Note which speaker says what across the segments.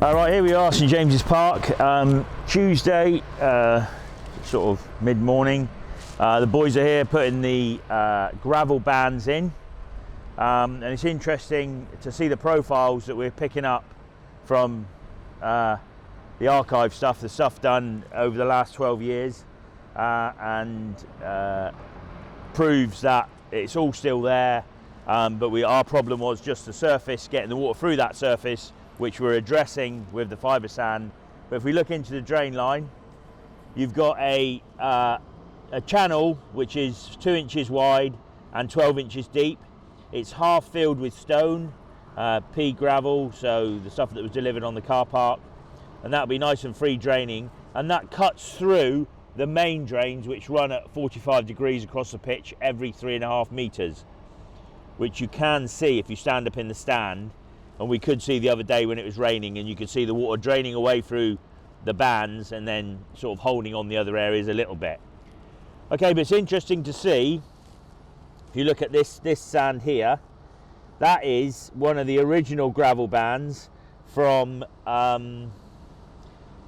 Speaker 1: Right, here we are, St James's Park, Tuesday, sort of mid-morning. The boys are here putting the gravel bands in, and it's interesting to see the profiles that we're picking up from the archive stuff, the stuff done over the last 12 years, and proves that it's all still there, but our problem was just the surface, getting the water through that surface, which we're addressing with the fibre sand. But if we look into the drain line, you've got a channel which is 2 inches wide and 12 inches deep. It's half filled with stone, pea gravel, so the stuff that was delivered on the car park, and that'll be nice and free draining, and that cuts through the main drains which run at 45 degrees across the pitch every 3.5 metres, which you can see if you stand up in the stand. And we could see the other day when it was raining, and you could see the water draining away through the bands and then sort of holding on the other areas a little bit. Okay, but it's interesting to see, if you look at this sand here, that is one of the original gravel bands from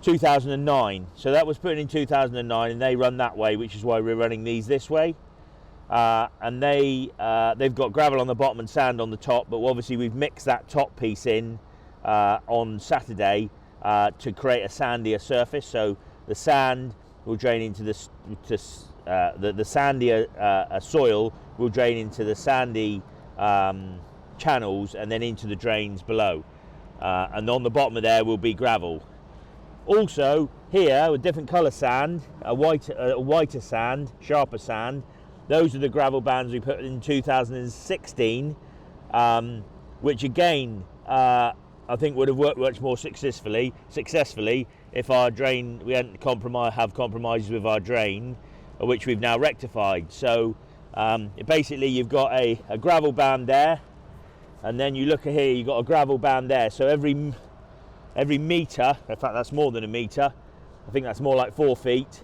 Speaker 1: 2009. So that was put in 2009, and they run that way, which is why we're running these this way. And they've got gravel on the bottom and sand on the top, but obviously we've mixed that top piece in on Saturday to create a sandier surface. So the sand will drain into the sandier soil will drain into the sandy channels and then into the drains below. And on the bottom of there will be gravel. Also here, with different colour sand, a whiter sand, sharper sand. Those are the gravel bands we put in 2016, which again I think would have worked much more successfully if our drain, we hadn't compromises with our drain, which we've now rectified. So basically you've got a gravel band there, and then you look at here, you've got a gravel band there. So every metre, in fact that's more than a metre, I think that's more like 4 feet,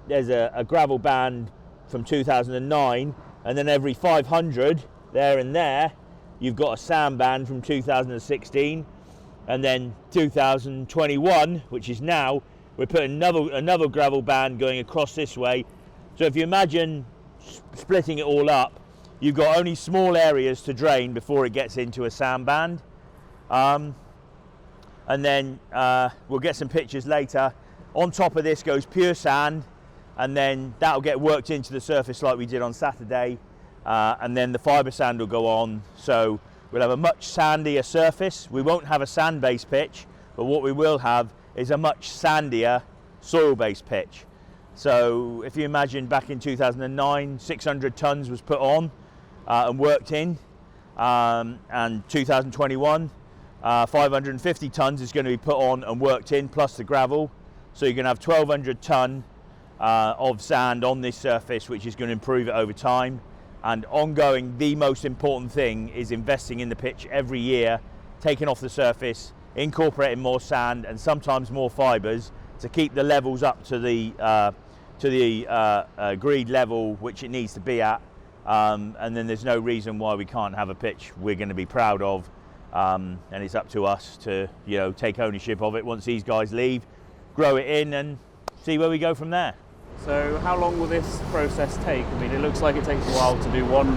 Speaker 1: there's a gravel band from 2009, and then every 500 there and there you've got a sand band from 2016, and then 2021, which is now, we're putting another gravel band going across this way. So if you imagine splitting it all up, you've got only small areas to drain before it gets into a sand band, and then we'll get some pictures later. On top of this goes pure sand, and then that'll get worked into the surface like we did on Saturday, and then the fibre sand will go on, so we'll have a much sandier surface. We won't have a sand-based pitch, but what we will have is a much sandier soil-based pitch. So if you imagine back in 2009, 600 tonnes was put on and worked in, and 2021, 550 tonnes is going to be put on and worked in, plus the gravel, so you're going to have 1,200 tonne of sand on this surface, which is going to improve it over time. And ongoing, the most important thing is investing in the pitch every year, taking off the surface, incorporating more sand and sometimes more fibres to keep the levels up to the agreed level which it needs to be at, and then there's no reason why we can't have a pitch we're going to be proud of, and it's up to us to take ownership of it once these guys leave, grow it in and see where we go from there.
Speaker 2: So how long will this process take? I mean, it looks like it takes a while to do one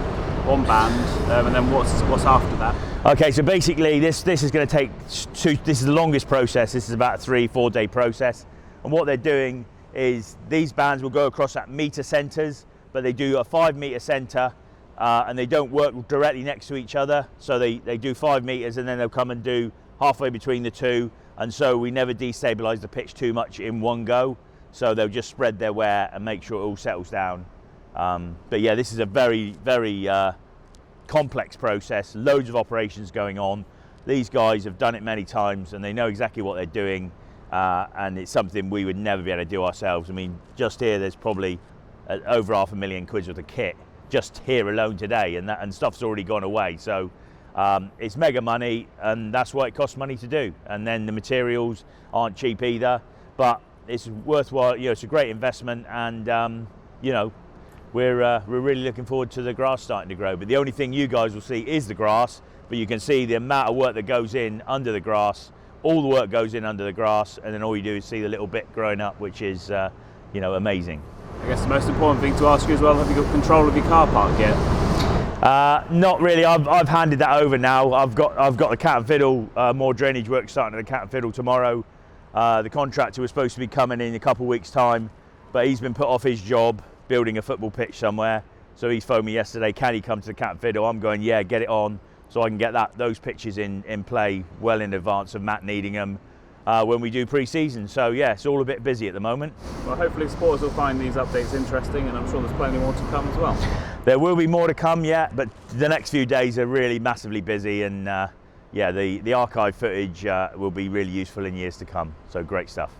Speaker 2: band, and then what's after that?
Speaker 1: Okay, so basically this is going to take this is the longest process. This is about a 3-4 day process, and what they're doing is these bands will go across at metre centres, but they do a 5 metre centre, and they don't work directly next to each other, so they do 5 metres and then they'll come and do halfway between the two, and so we never destabilise the pitch too much in one go. So they'll just spread their wear and make sure it all settles down. But yeah, this is a very, very complex process, loads of operations going on. These guys have done it many times and they know exactly what they're doing, and it's something we would never be able to do ourselves. I mean, just here there's probably over £500,000 worth of kit just here alone today, and stuff's already gone away. So it's mega money, and that's what it costs money to do. And then the materials aren't cheap either, but it's worthwhile. It's a great investment, and we're really looking forward to the grass starting to grow. But the only thing you guys will see is the grass, but you can see the amount of work that goes in under the grass all the work goes in under the grass, and then all you do is see the little bit growing up, which is amazing.
Speaker 2: I guess the most important thing to ask you as well, have you got control of your car park yet?
Speaker 1: Not really. I've handed that over now. I've got the Cat and Fiddle, more drainage work starting at the Cat and Fiddle tomorrow. The contractor was supposed to be coming in a couple of weeks' time, but he's been put off his job building a football pitch somewhere. So he's phoned me yesterday, can he come to the Cat and Fiddle? I'm going, yeah, get it on, so I can get those pitches in play well in advance of Matt needing them when we do pre-season. So yeah, it's all a bit busy at the moment.
Speaker 2: Well, hopefully supporters will find these updates interesting, and I'm sure there's plenty more to come as well.
Speaker 1: There will be more to come yet, but the next few days are really massively busy, and the archive footage will be really useful in years to come. So great stuff.